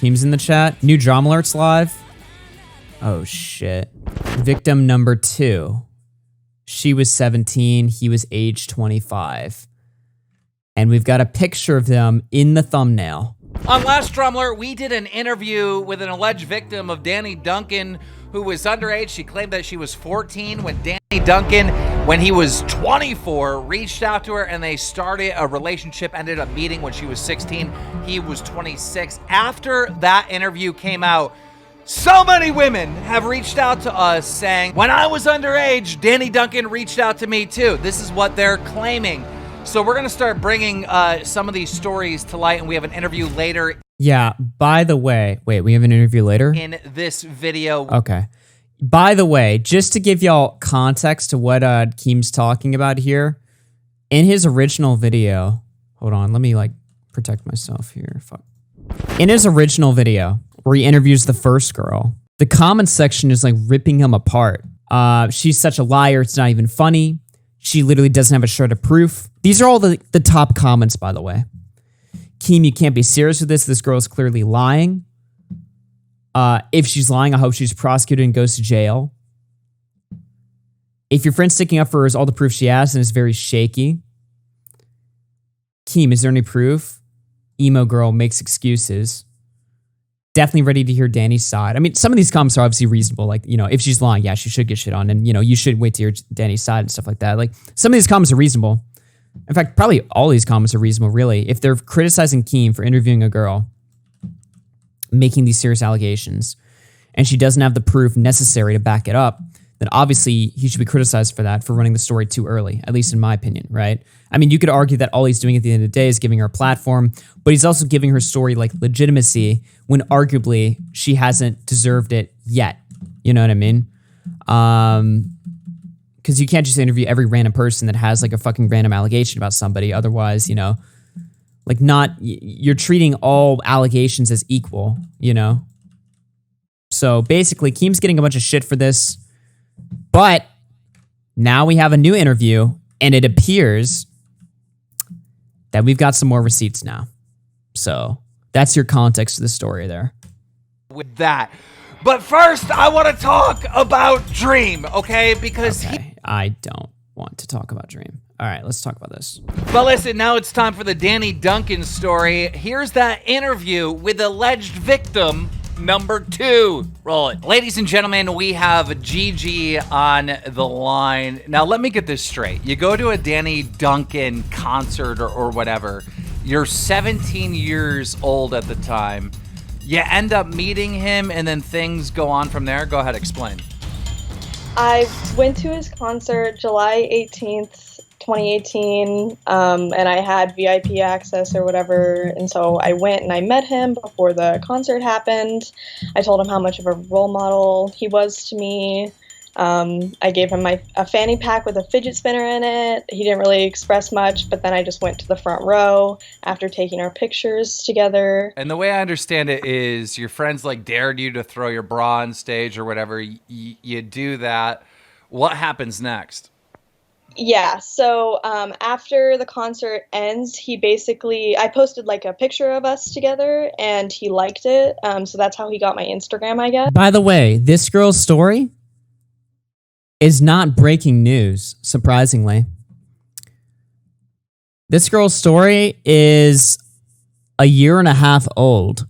Keem's in the chat. New DramaAlert's live. Oh, shit. Victim number 2. She was 17. He was age 25. And we've got a picture of them in the thumbnail. On last DramaAlert, we did an interview with an alleged victim of Danny Duncan, who was underage. She claimed that she was 14 when Danny Duncan, when he was 24, reached out to her and they started a relationship, ended up meeting when she was 16. He was 26. After that interview came out, so many women have reached out to us saying, when I was underage, Danny Duncan reached out to me too. This is what they're claiming. So we're going to start bringing some of these stories to light, and we have an interview later. Yeah, by the way, wait, we have an interview later? In this video. Okay. By the way, just to give y'all context to what Keem's talking about here, in his original video, hold on, let me like protect myself here. Fuck. In his original video, where he interviews the first girl, the comment section is like ripping him apart. She's such a liar, it's not even funny. She literally doesn't have a shred of proof. These are all the top comments, by the way. Keem, you can't be serious with this. This girl is clearly lying. If she's lying, I hope she's prosecuted and goes to jail. If your friend's sticking up for her is all the proof she has and is very shaky. Keem, is there any proof? Emo girl makes excuses. Definitely ready to hear Danny's side. I mean, some of these comments are obviously reasonable. Like, you know, if she's lying, yeah, she should get shit on. And, you know, you should wait to hear Danny's side and stuff like that. Like, some of these comments are reasonable. In fact, probably all these comments are reasonable, really. If they're criticizing Keem for interviewing a girl, making these serious allegations, and she doesn't have the proof necessary to back it up, then obviously he should be criticized for that, for running the story too early, at least in my opinion, right? I mean, you could argue that all he's doing at the end of the day is giving her a platform, but he's also giving her story like legitimacy when arguably she hasn't deserved it yet. You know what I mean? Because you can't just interview every random person that has like a fucking random allegation about somebody. Otherwise, you know, like you're treating all allegations as equal, you know? So basically, Keem's getting a bunch of shit for this, but now we have a new interview, and it appears that we've got some more receipts now. So that's your context to the story there. With that. But first, I want to talk about Dream, okay? Because I don't want to talk about Dream. All right, let's talk about this. But listen, now it's time for the Danny Duncan story. Here's that interview with alleged victim number 2. Roll it. Ladies and gentlemen, we have Gigi on the line. Now, let me get this straight. You go to a Danny Duncan concert or whatever. You're 17 years old at the time. You end up meeting him, and then things go on from there. Go ahead, explain. I went to his concert July 18th, 2018, and I had VIP access or whatever, and so I went and I met him before the concert happened. I told him how much of a role model he was to me. I gave him a fanny pack with a fidget spinner in it. He didn't really express much, but then I just went to the front row after taking our pictures together. And the way I understand it is your friends like dared you to throw your bra on stage or whatever. You do that. What happens next? Yeah, so after the concert ends, I posted like a picture of us together and he liked it. So that's how he got my Instagram, I guess. By the way, this girl's story is not breaking news, surprisingly. This girl's story is a year and a half old.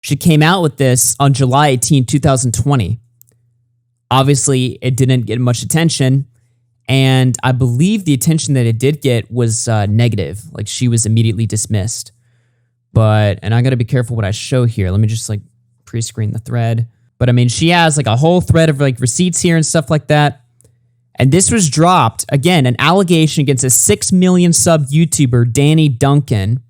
She came out with this on July 18, 2020. Obviously, it didn't get much attention, and I believe the attention that it did get was negative. Like, she was immediately dismissed. And I gotta be careful what I show here. Let me just like pre-screen the thread. But I mean, she has like a whole thread of like receipts here and stuff like that. And this was dropped, again, an allegation against a 6 million sub YouTuber, Danny Duncan,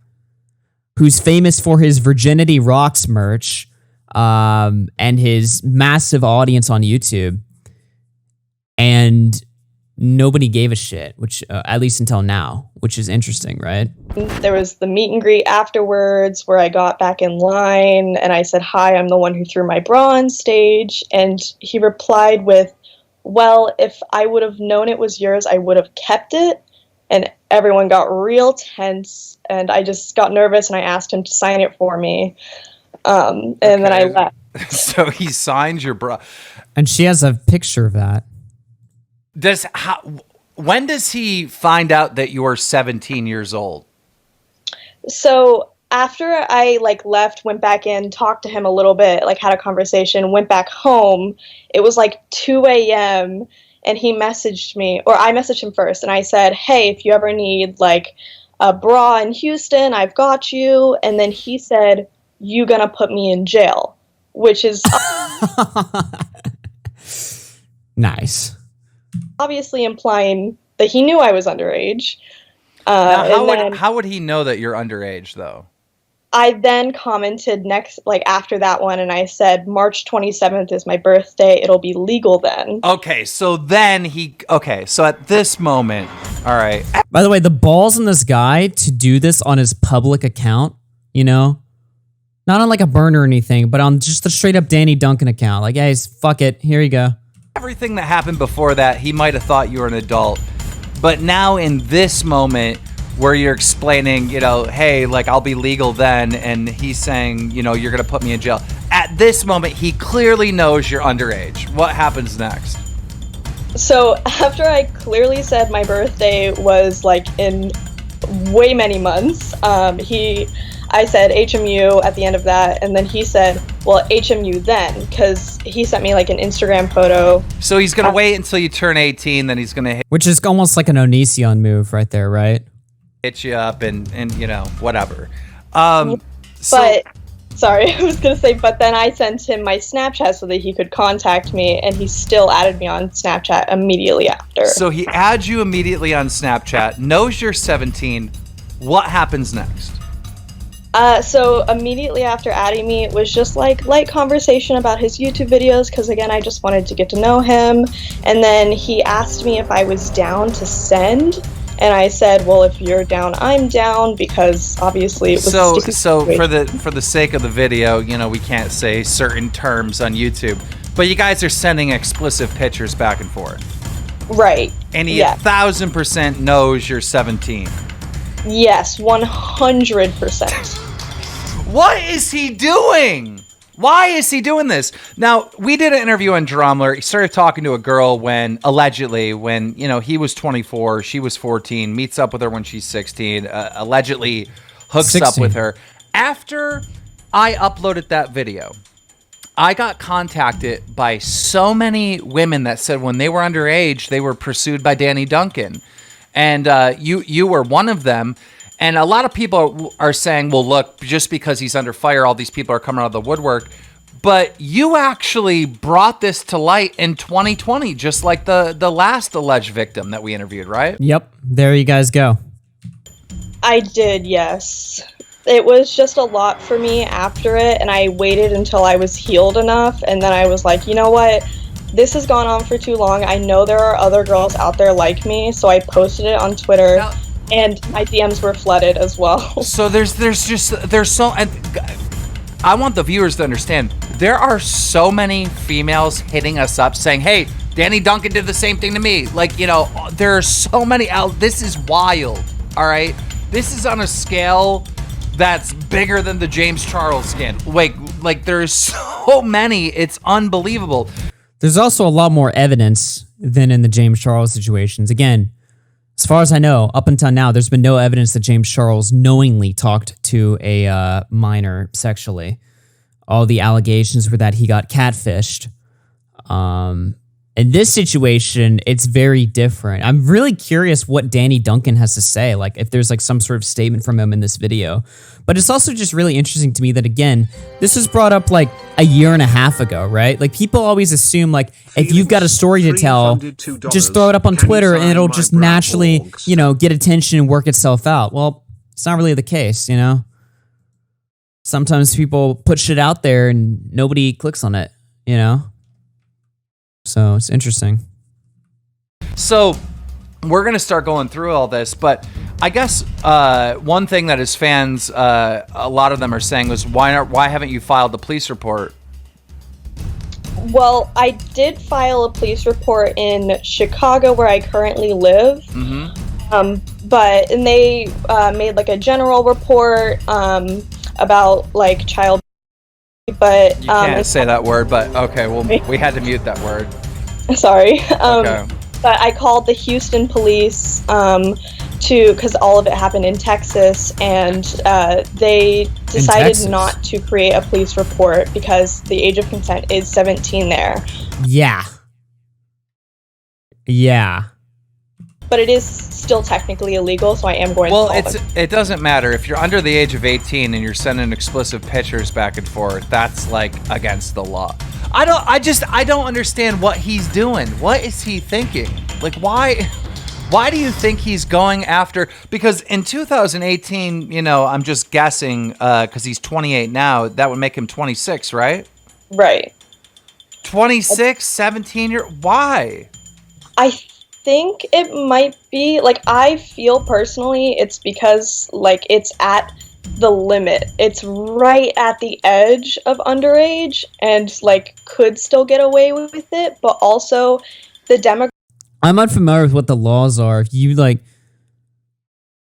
who's famous for his Virginity Rocks merch and his massive audience on YouTube. And nobody gave a shit, which at least until now, which is interesting, right? There was the meet and greet afterwards where I got back in line and I said, "Hi, I'm the one who threw my bra on stage." And he replied with, "Well, if I would have known it was yours, I would have kept it." And everyone got real tense and I just got nervous and I asked him to sign it for me. And then I left. So he signed your bra. And she has a picture of that. When does he find out that you're 17 years old? So after I left, went back in, talked to him a little bit, had a conversation, went back home. It was 2 a.m. and he messaged me, or I messaged him first, and I said, hey, if you ever need a bra in Houston, I've got you. And then he said, you gonna put me in jail, which is nice. Obviously implying that he knew I was underage. Now, how would he know that you're underage, though? I then commented after that one, and I said, March 27th is my birthday. It'll be legal then. Okay, so so at this moment, all right. By the way, the balls in this guy to do this on his public account, not on a burner or anything, but on just the straight up Danny Duncan account. Guys, fuck it. Here you go. Everything that happened before that, he might have thought you were an adult. But now in this moment where you're explaining, hey, I'll be legal then, and he's saying, you're going to put me in jail. At this moment, he clearly knows you're underage. What happens next? So after I clearly said my birthday was in way many months, I said HMU at the end of that, and then he said, well, HMU then, because he sent me an Instagram photo. So he's going to wait until you turn 18, then he's going to Which is almost like an Onision move right there, right? hit you up and whatever. But, sorry, I was going to say, but then I sent him my Snapchat so that he could contact me, and he still added me on Snapchat immediately after. So he adds you immediately on Snapchat, knows you're 17. What happens next? So immediately after adding me, it was just light conversation about his YouTube videos, because again, I just wanted to get to know him. And then he asked me if I was down to send, and I said, well, if you're down, I'm down, because obviously it was so for the sake of the video, we can't say certain terms on YouTube, but you guys are sending explicit pictures back and forth. Right. And he 1,000% knows you're 17. Yes, 100%. What is he doing? Why is he doing this? Now, we did an interview on DramaAlert. He started talking to a girl when he was 24, she was 14, meets up with her when she's 16, allegedly hooks 16. up with her. After I uploaded that video, I got contacted by so many women that said when they were underage, they were pursued by Danny Duncan. And you were one of them. And a lot of people are saying, well, look, just because he's under fire, all these people are coming out of the woodwork. But you actually brought this to light in 2020, just like the last alleged victim that we interviewed, right? Yep. There you guys go. I did, yes. It was just a lot for me after it, and I waited until I was healed enough, and then I was like, you know what? This has gone on for too long. I know there are other girls out there like me, so I posted it on Twitter. Now, and my DMs were flooded as well. So there's so, and I want the viewers to understand, there are so many females hitting us up saying, hey, Danny Duncan did the same thing to me. There are so many out. This is wild. All right. This is on a scale that's bigger than the James Charles skin. There's so many. It's unbelievable. There's also a lot more evidence than in the James Charles situations. Again, as far as I know, up until now, there's been no evidence that James Charles knowingly talked to a minor sexually. All the allegations were that he got catfished. In this situation, it's very different. I'm really curious what Danny Duncan has to say, if there's some sort of statement from him in this video. But it's also just really interesting to me that, again, this was brought up a year and a half ago, right? People always assume if you've got a story to tell, just throw it up on Twitter and it'll just naturally, get attention and work itself out. Well, it's not really the case, Sometimes people put shit out there and nobody clicks on it, So it's interesting. So we're going to start going through all this, but I guess one thing that his fans, a lot of them are saying was, why haven't you filed the police report? Well, I did file a police report in Chicago where I currently live. Mm-hmm. And they made a general report about child but You can't say that word, but okay, well, we had to mute that word. Sorry. Okay. But I called the Houston police because all of it happened in Texas, and they decided not to create a police report because the age of consent is 17 there. Yeah. Yeah. But it is still technically illegal, so I am going to it doesn't matter. If you're under the age of 18 and you're sending explicit pictures back and forth, that's like against the law. I don't understand what he's doing. What is he thinking? Like, why do you think he's going after? Because in 2018, you know, I'm just guessing, because he's 28 now, that would make him 26, right? Right. 26, 17 year. Why? I think it might be, like, I feel personally it's because, like, it's at the limit. It's right at the edge of underage and, like, could still get away with it, but also the demographic. I'm unfamiliar with what the laws are. You, like,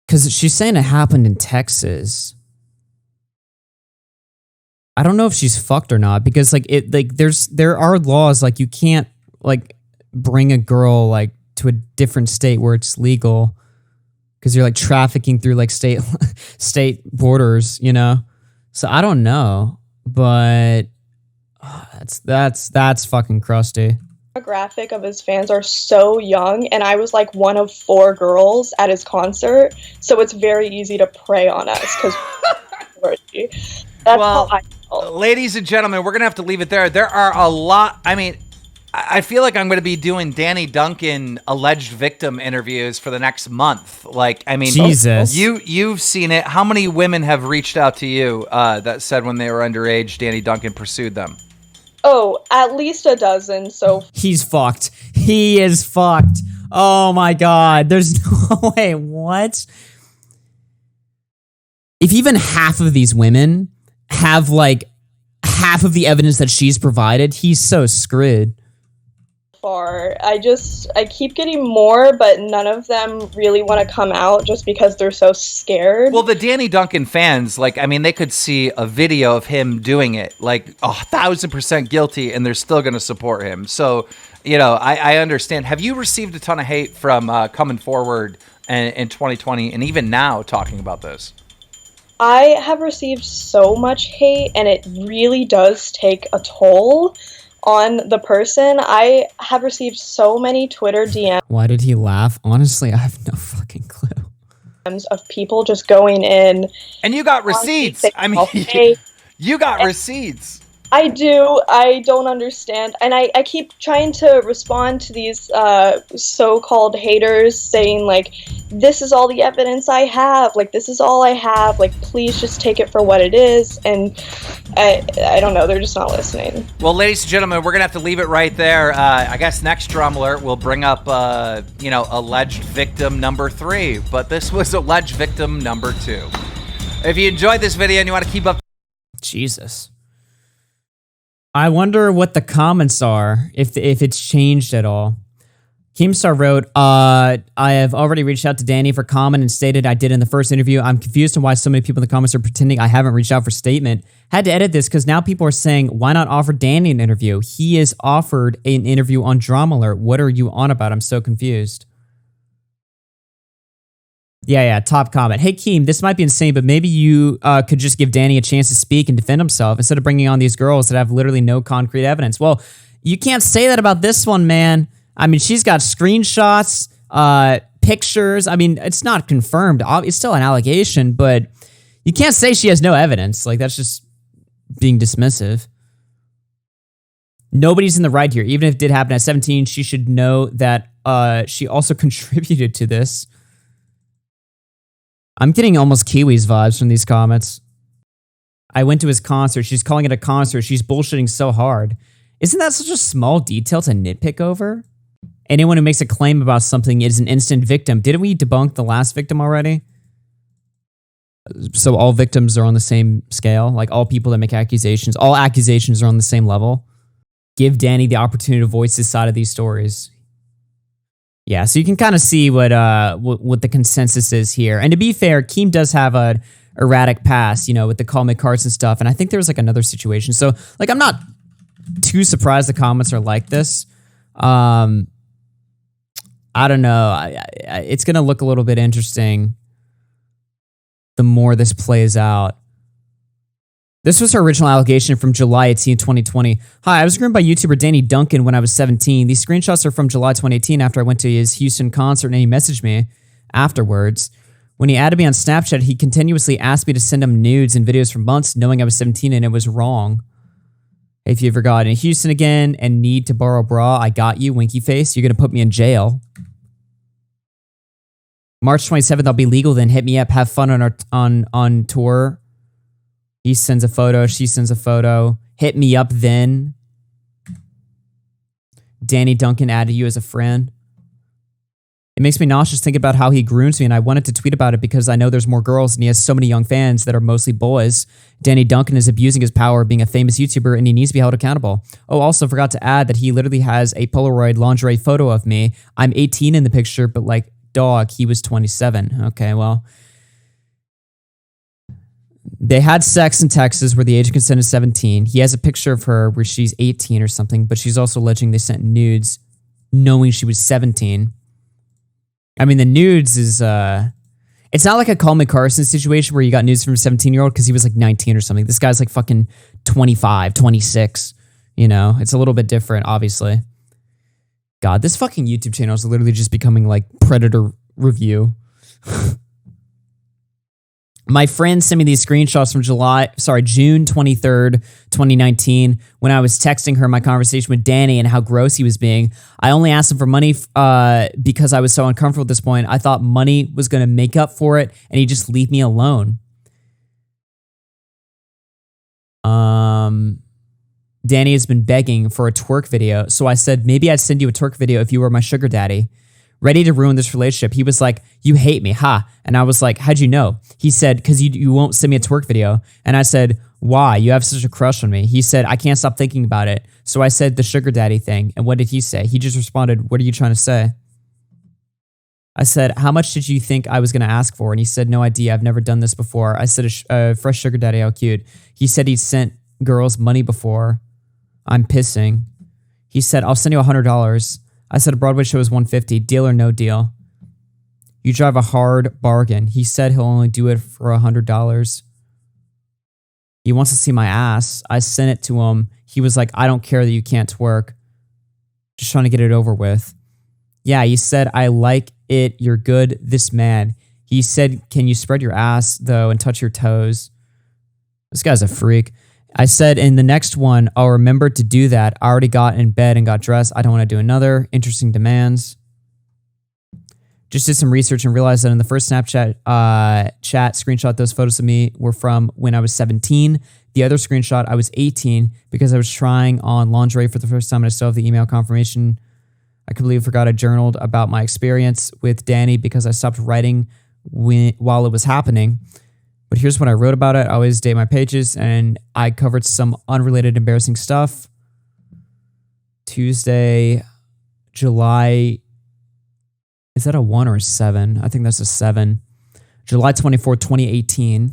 because she's saying it happened in Texas. I don't know if she's fucked or not, because, like, there are laws, like, you can't, like, bring a girl, like, to a different state where it's legal, because you're like trafficking through like state borders, you know. So I don't know, but that's fucking crusty. Demographic of his fans are so young, and I was like one of 4 girls at his concert, so it's very easy to prey on us because that's how I felt. Ladies and gentlemen, we're gonna have to leave it there. There are a lot. I mean, I feel like I'm going to be doing Danny Duncan alleged victim interviews for the next month. Like, I mean, Jesus, you've seen it. How many women have reached out to you that said when they were underage, Danny Duncan pursued them? Oh, at least a dozen. So he's fucked. He is fucked. Oh my God. There's no way. What? If even half of these women have like half of the evidence that she's provided, he's so screwed. I keep getting more, but none of them really want to come out just because they're so scared. Well, the Danny Duncan fans, like, I mean, they could see a video of him doing it, like 1,000% guilty, and they're still going to support him. So, you know, I understand. Have you received a ton of hate from coming forward in 2020 and even now talking about this? I have received so much hate, and it really does take a toll on the person. I have received so many Twitter DMs. Why did he laugh? Honestly, I have no fucking clue. Of people just going in. And you got receipts. I mean, you got receipts. I do. I don't understand. And I keep trying to respond to these so-called haters saying, like, this is all the evidence I have. Like, this is all I have. Like, please just take it for what it is. And I don't know. They're just not listening. Well, ladies and gentlemen, we're going to have to leave it right there. I guess next DramaAlert will bring up, you know, alleged victim number 3. But this was alleged victim number 2. If you enjoyed this video and you want to keep up... Jesus. I wonder what the comments are, if it's changed at all. KEEMSTAR wrote, I have already reached out to Danny for comment and stated I did in the first interview. I'm confused on why so many people in the comments are pretending I haven't reached out for statement. Had to edit this because now people are saying, why not offer Danny an interview? He is offered an interview on DramaAlert. What are you on about? I'm so confused. Yeah, top comment. Hey, Keem, this might be insane, but maybe you could just give Danny a chance to speak and defend himself instead of bringing on these girls that have literally no concrete evidence. Well, you can't say that about this one, man. I mean, she's got screenshots, pictures. I mean, it's not confirmed. It's still an allegation, but you can't say she has no evidence. Like, that's just being dismissive. Nobody's in the right here. Even if it did happen at 17, she should know that she also contributed to this. I'm getting almost Kiwi's vibes from these comments. I went to his concert. She's calling it a concert. She's bullshitting so hard. Isn't that such a small detail to nitpick over? Anyone who makes a claim about something is an instant victim. Didn't we debunk the last victim already? So all victims are on the same scale? Like all people that make accusations, all accusations are on the same level? Give Danny the opportunity to voice his side of these stories. Yeah, so you can kind of see what the consensus is here. And to be fair, Keem does have a erratic past, you know, with the Call Me Carson stuff. And I think there was like another situation. So like, I'm not too surprised the comments are like this. I don't know. It's going to look a little bit interesting the more this plays out. This was her original allegation from July 18, 2020. Hi, I was groomed by YouTuber Danny Duncan when I was 17. These screenshots are from July 2018 after I went to his Houston concert, and he messaged me afterwards. When he added me on Snapchat, he continuously asked me to send him nudes and videos for months, knowing I was 17 and it was wrong. If you forgot, in Houston again and need to borrow a bra, I got you, winky face. You're going to put me in jail. March 27th, I'll be legal, then hit me up. Have fun on tour. He sends a photo. She sends a photo. Hit me up then. Danny Duncan added you as a friend. It makes me nauseous thinking about how he grooms me, and I wanted to tweet about it because I know there's more girls and he has so many young fans that are mostly boys. Danny Duncan is abusing his power of being a famous YouTuber, and he needs to be held accountable. Oh, also forgot to add that he literally has a Polaroid lingerie photo of me. I'm 18 in the picture, but like, dog, he was 27. Okay, well... They had sex in Texas where the age of consent is 17. He has a picture of her where she's 18 or something, but she's also alleging they sent nudes knowing she was 17. I mean, the nudes is, it's not like a Call Me Carson situation where you got nudes from a 17-year-old because he was like 19 or something. This guy's like fucking 25, 26, you know? It's a little bit different, obviously. God, this fucking YouTube channel is literally just becoming like Predator Review. My friend sent me these screenshots from June 23rd, 2019, when I was texting her my conversation with Danny and how gross he was being. I only asked him for money because I was so uncomfortable at this point. I thought money was going to make up for it, and he'd just leave me alone. Danny has been begging for a twerk video, so I said maybe I'd send you a twerk video if you were my sugar daddy. Ready to ruin this relationship. He was like, you hate me, ha. And I was like, how'd you know? He said, because you won't send me a twerk video. And I said, why? You have such a crush on me. He said, I can't stop thinking about it. So I said the sugar daddy thing. And what did he say? He just responded, what are you trying to say? I said, how much did you think I was going to ask for? And he said, no idea. I've never done this before. I said, a fresh sugar daddy, how cute. He said he sent girls money before. I'm pissing. He said, I'll send you $100. I said a Broadway show is $150. Deal or no deal? You drive a hard bargain. He said he'll only do it for $100. He wants to see my ass. I sent it to him. He was like, I don't care that you can't twerk. Just trying to get it over with. Yeah, he said, I like it. You're good. This man. He said, can you spread your ass, though, and touch your toes? This guy's a freak. I said in the next one, I'll remember to do that. I already got in bed and got dressed. I don't want to do another. Interesting demands. Just did some research and realized that in the first Snapchat chat screenshot, those photos of me were from when I was 17. The other screenshot, I was 18 because I was trying on lingerie for the first time and I still have the email confirmation. I completely forgot I journaled about my experience with Danny because I stopped writing while it was happening. But here's what I wrote about it. I always date my pages, and I covered some unrelated embarrassing stuff. Tuesday, July... Is that a 1 or a 7? I think that's a 7. July 24, 2018.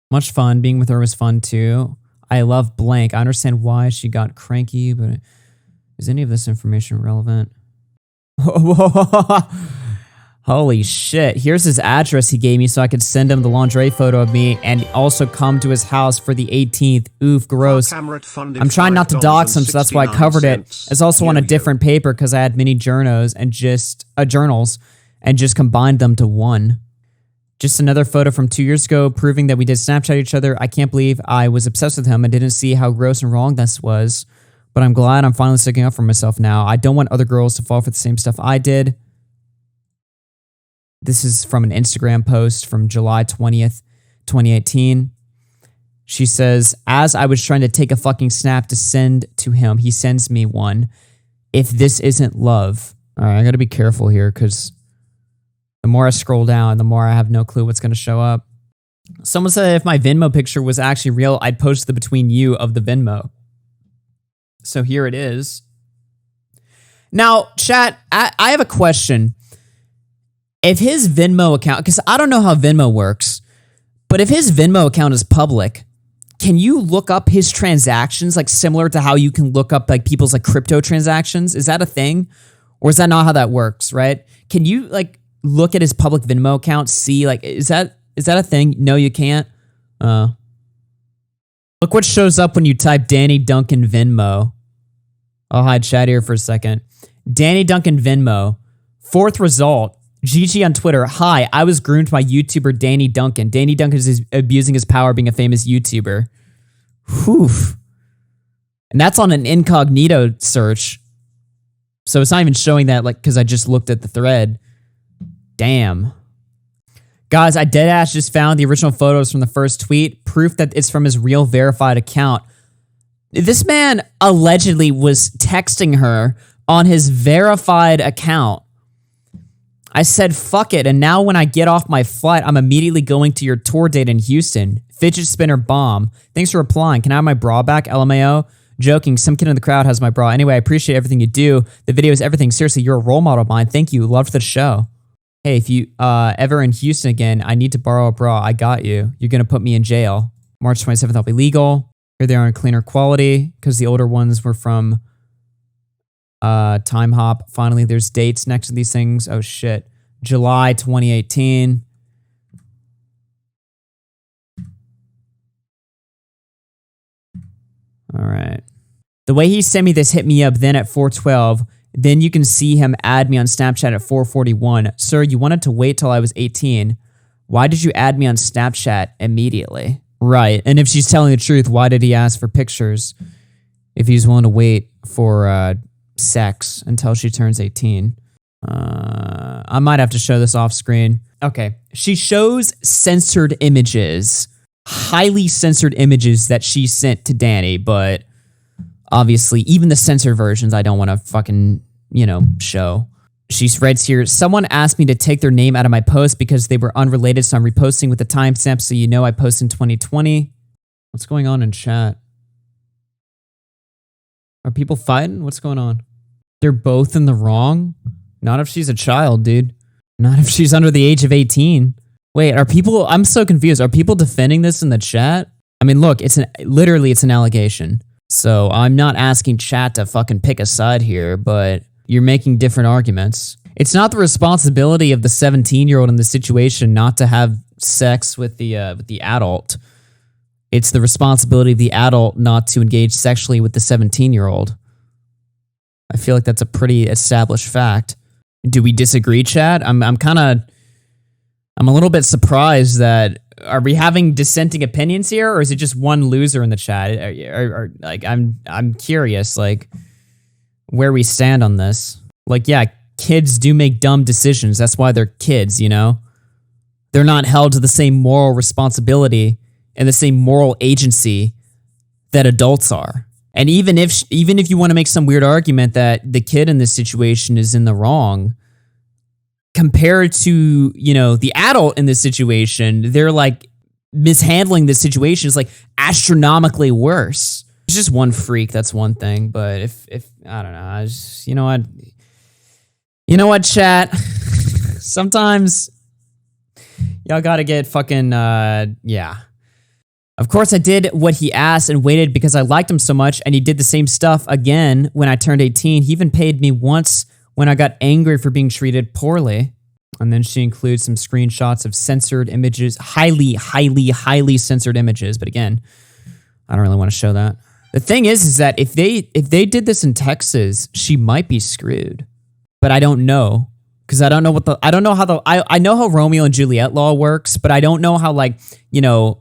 Much fun. Being with her was fun, too. I love blank. I understand why she got cranky, but is any of this information relevant? Holy shit. Here's his address he gave me so I could send him the lingerie photo of me and also come to his house for the 18th. Oof, gross. I'm trying not to dox him, so that's why I covered it. It's also on a different paper because I had many journals and just combined them to one. Just another photo from 2 years ago proving that we did Snapchat each other. I can't believe I was obsessed with him and didn't see how gross and wrong this was. But I'm glad I'm finally sticking up for myself now. I don't want other girls to fall for the same stuff I did. This is from an Instagram post from July 20th, 2018. She says, as I was trying to take a fucking snap to send to him, he sends me one. If this isn't love. All right, I got to be careful here because the more I scroll down, the more I have no clue what's going to show up. Someone said if my Venmo picture was actually real, I'd post the between you of the Venmo. So here it is. Now, chat, I have a question. if his Venmo account, because I don't know how Venmo works, but if his Venmo account is public, can you look up his transactions, like similar to how you can look up like people's like crypto transactions? Is that a thing? Or is that not how that works, right? Can you like look at his public Venmo account, see like, is that a thing? No, you can't. Look what shows up when you type Danny Duncan Venmo. I'll hide chat here for a second. Danny Duncan Venmo. Fourth result. GG on Twitter. Hi, I was groomed by YouTuber Danny Duncan. Danny Duncan is abusing his power being a famous YouTuber. Whew. And that's on an incognito search. So it's not even showing that, like, because I just looked at the thread. Damn. Guys, I deadass just found the original photos from the first tweet. Proof that it's from his real verified account. This man allegedly was texting her on his verified account. I said, fuck it, and now when I get off my flight, I'm immediately going to your tour date in Houston. Fidget spinner bomb. Thanks for replying. Can I have my bra back? LMAO. Joking, some kid in the crowd has my bra. Anyway, I appreciate everything you do. The video is everything. Seriously, you're a role model of mine. Thank you. Loved the show. Hey, if you ever in Houston again, I need to borrow a bra. I got you. You're going to put me in jail. March 27th, I'll be legal. Here they are in cleaner quality because the older ones were from Time Hop. Finally, there's dates next to these things. Oh, shit. July 2018. All right. The way he sent me this hit me up then at 4:12. Then you can see him add me on Snapchat at 4:41. Sir, you wanted to wait till I was 18. Why did you add me on Snapchat immediately? Right. And if she's telling the truth, why did he ask for pictures if he's willing to wait for sex until she turns 18? I might have to show this off screen. Okay. She shows censored images, highly censored images that she sent to Danny, but obviously even the censored versions I don't want to fucking, show. She writes here, someone asked me to take their name out of my post because they were unrelated, so I'm reposting with the timestamp so you know I post in 2020. What's going on in chat? Are people fighting? What's going on? They're both in the wrong? Not if she's a child, dude. Not if she's under the age of 18. Wait, I'm so confused. Are people defending this in the chat? I mean, look, literally it's an allegation. So I'm not asking chat to fucking pick a side here, but you're making different arguments. It's not the responsibility of the 17-year-old in the situation not to have sex with the adult. It's the responsibility of the adult not to engage sexually with the 17-year-old. I feel like that's a pretty established fact. Do we disagree, chat? I'm a little bit surprised that are we having dissenting opinions here, or is it just one loser in the chat? I'm curious, like, where we stand on this. Like, yeah, kids do make dumb decisions. That's why they're kids, They're not held to the same moral responsibility and the same moral agency that adults are. And even if you want to make some weird argument that the kid in this situation is in the wrong, compared to, the adult in this situation, they're like mishandling this situation is like astronomically worse. It's just one freak, that's one thing. But if I don't know, I just, you know what, chat? Sometimes y'all gotta get fucking, yeah. Of course I did what he asked and waited because I liked him so much, and he did the same stuff again when I turned 18. He even paid me once when I got angry for being treated poorly. And then she includes some screenshots of censored images, highly, highly, highly censored images. But again, I don't really want to show that. The thing is that if they did this in Texas, she might be screwed. But I don't know. Because I know how Romeo and Juliet law works, but I don't know how, like,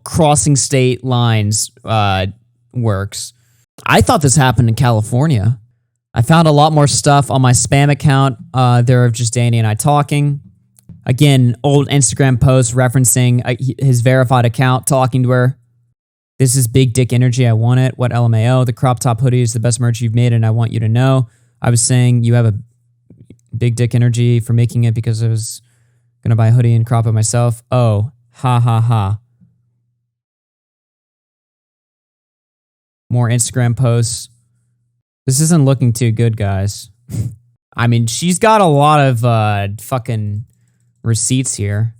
crossing state lines works. I thought this happened in California. I found a lot more stuff on my spam account there of just Danny and I talking. Again, old Instagram posts referencing his verified account talking to her. This is big dick energy. I want it. What LMAO? The crop top hoodie is the best merch you've made, and I want you to know. I was saying you have a big dick energy for making it because I was going to buy a hoodie and crop it myself. Oh, ha ha ha. More Instagram posts. This isn't looking too good, guys. I mean, she's got a lot of fucking receipts here.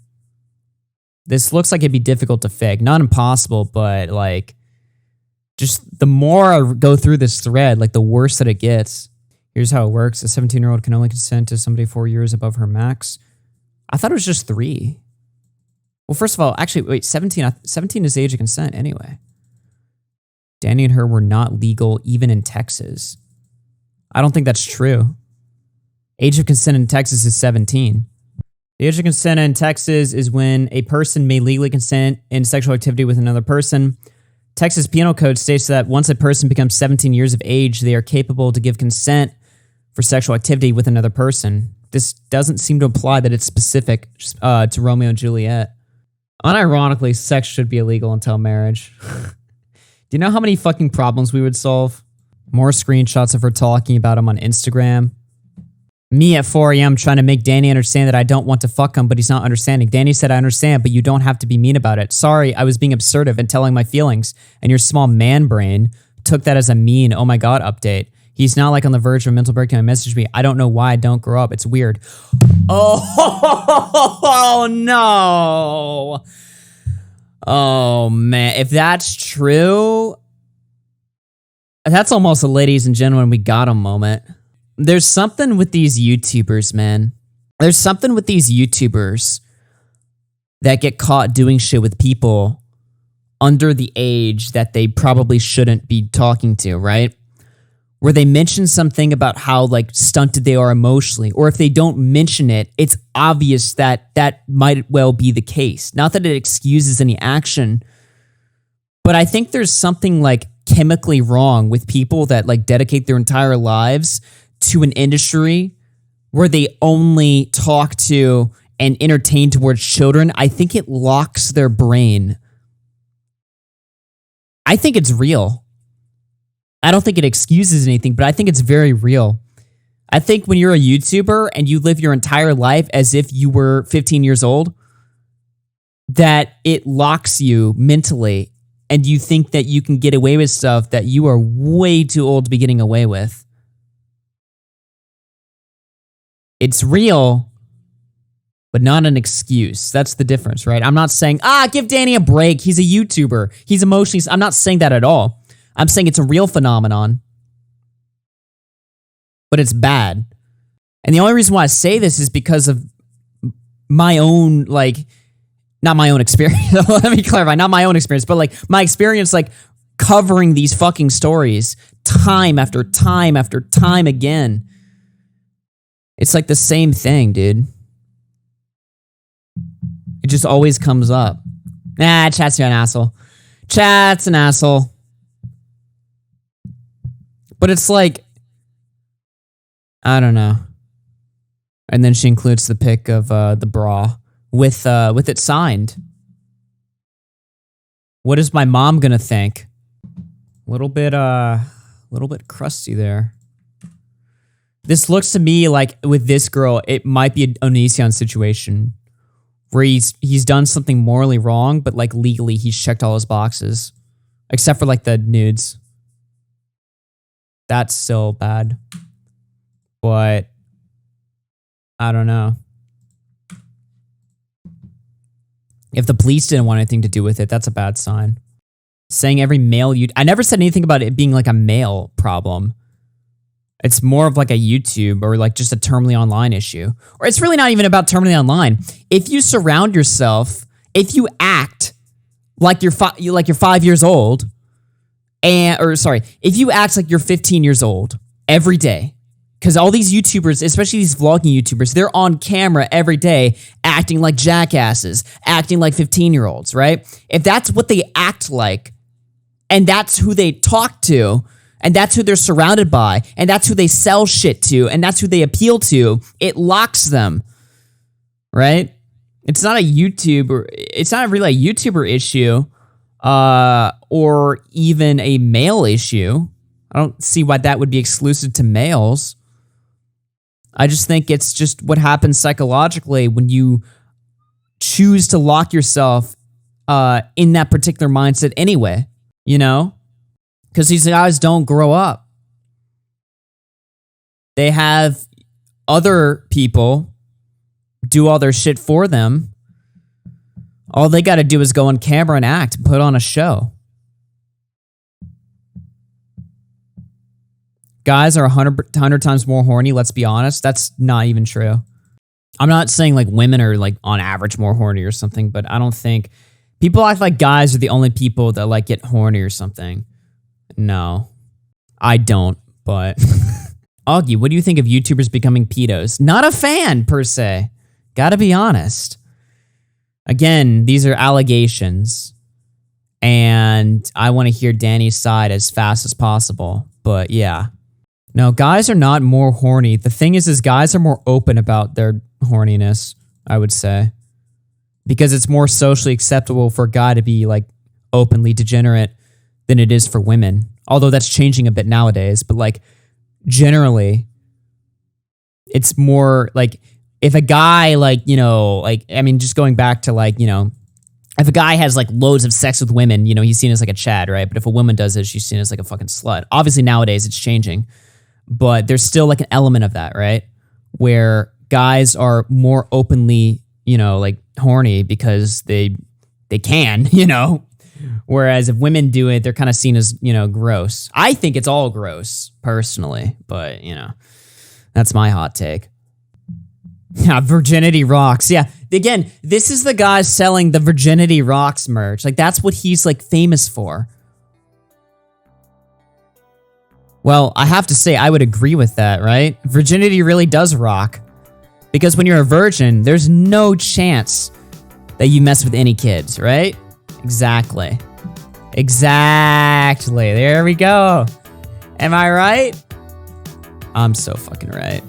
This looks like it'd be difficult to fake. Not impossible, but like, just the more I go through this thread, like the worse that it gets. Here's how it works. A 17-year-old can only consent to somebody 4 years above her max. I thought it was just 3. Well, first of all, actually, wait, 17 is the age of consent anyway. Danny and her were not legal even in Texas. I don't think that's true. Age of consent in Texas is 17. The age of consent in Texas is when a person may legally consent in sexual activity with another person. Texas Penal Code states that once a person becomes 17 years of age, they are capable to give consent for sexual activity with another person. This doesn't seem to imply that it's specific to Romeo and Juliet. Unironically, sex should be illegal until marriage. Do you know how many fucking problems we would solve? More screenshots of her talking about him on Instagram. Me at 4 a.m. trying to make Danny understand that I don't want to fuck him, but he's not understanding. Danny said, I understand, but you don't have to be mean about it. Sorry, I was being assertive and telling my feelings, and your small man brain took that as a mean, oh my god update. He's not like on the verge of a mental breakdown and messaged me. I don't know why I don't grow up. It's weird. Oh, no. Oh, man. If that's true, that's almost a ladies and gentlemen, we got him moment. There's something with these YouTubers, man. There's something with these YouTubers that get caught doing shit with people under the age that they probably shouldn't be talking to, right? Where they mention something about how like stunted they are emotionally, or if they don't mention it, it's obvious that that might well be the case. Not that it excuses any action, but I think there's something like chemically wrong with people that like dedicate their entire lives to an industry where they only talk to and entertain towards children. I think it locks their brain. I think it's real. I don't think it excuses anything, but I think it's very real. I think when you're a YouTuber and you live your entire life as if you were 15 years old, that it locks you mentally and you think that you can get away with stuff that you are way too old to be getting away with. It's real, but not an excuse. That's the difference, right? I'm not saying, give Danny a break. He's a YouTuber. He's emotionally... I'm not saying that at all. I'm saying it's a real phenomenon, but it's bad. And the only reason why I say this is because of my own, like, not my own experience. Let me clarify, not my own experience, but like my experience, like covering these fucking stories time after time after time again. It's like the same thing, dude. It just always comes up. Nah, Chat's an asshole. Chat's an asshole. But it's like, I don't know. And then she includes the pic of the bra with it signed. What is my mom gonna think? A little bit crusty there. This looks to me like with this girl, it might be an Onision situation where he's done something morally wrong, but like legally he's checked all his boxes, except for like the nudes. That's still bad, but I don't know. If the police didn't want anything to do with it, that's a bad sign. Saying every male I never said anything about it being like a male problem. It's more of like a YouTube or like just a terminally online issue. Or it's really not even about terminally online. If you surround yourself, if you act like you're 5 years old, if you act like you're 15 years old every day, because all these YouTubers, especially these vlogging YouTubers, they're on camera every day acting like jackasses, acting like 15-year-olds, right? If that's what they act like, and that's who they talk to, and that's who they're surrounded by, and that's who they sell shit to, and that's who they appeal to, it locks them, right? It's not a YouTuber, it's not really a YouTuber issue, or even a male issue. I don't see why that would be exclusive to males. I just think it's just what happens psychologically when you choose to lock yourself in that particular mindset anyway, you know? Because these guys don't grow up. They have other people do all their shit for them. All they got to do is go on camera and act, and put on a show. Guys are 100 times more horny, let's be honest. That's not even true. I'm not saying like women are like on average more horny or something, but I don't think people act like guys are the only people that like get horny or something. No, I don't, but Augie, what do you think of YouTubers becoming pedos? Not a fan per se. Gotta be honest. Again, these are allegations, and I want to hear Danny's side as fast as possible. But yeah, no, guys are not more horny. The thing is guys are more open about their horniness, I would say, because it's more socially acceptable for a guy to be like openly degenerate than it is for women. Although that's changing a bit nowadays, but like generally, it's more like, if a guy like, you know, like, I mean, just going back to like, you know, if a guy has like loads of sex with women, you know, he's seen as like a Chad, right? But if a woman does it, she's seen as like a fucking slut. Obviously nowadays it's changing, but there's still like an element of that, right? Where guys are more openly, you know, like horny because they can, you know? Whereas if women do it, they're kind of seen as, you know, gross. I think it's all gross personally, but you know, that's my hot take. Yeah, Virginity Rocks. Yeah, again, this is the guy selling the Virginity Rocks merch. Like, that's what he's, like, famous for. Well, I have to say, I would agree with that, right? Virginity really does rock. Because when you're a virgin, there's no chance that you mess with any kids, right? Exactly. Exactly. There we go. Am I right? I'm so fucking right.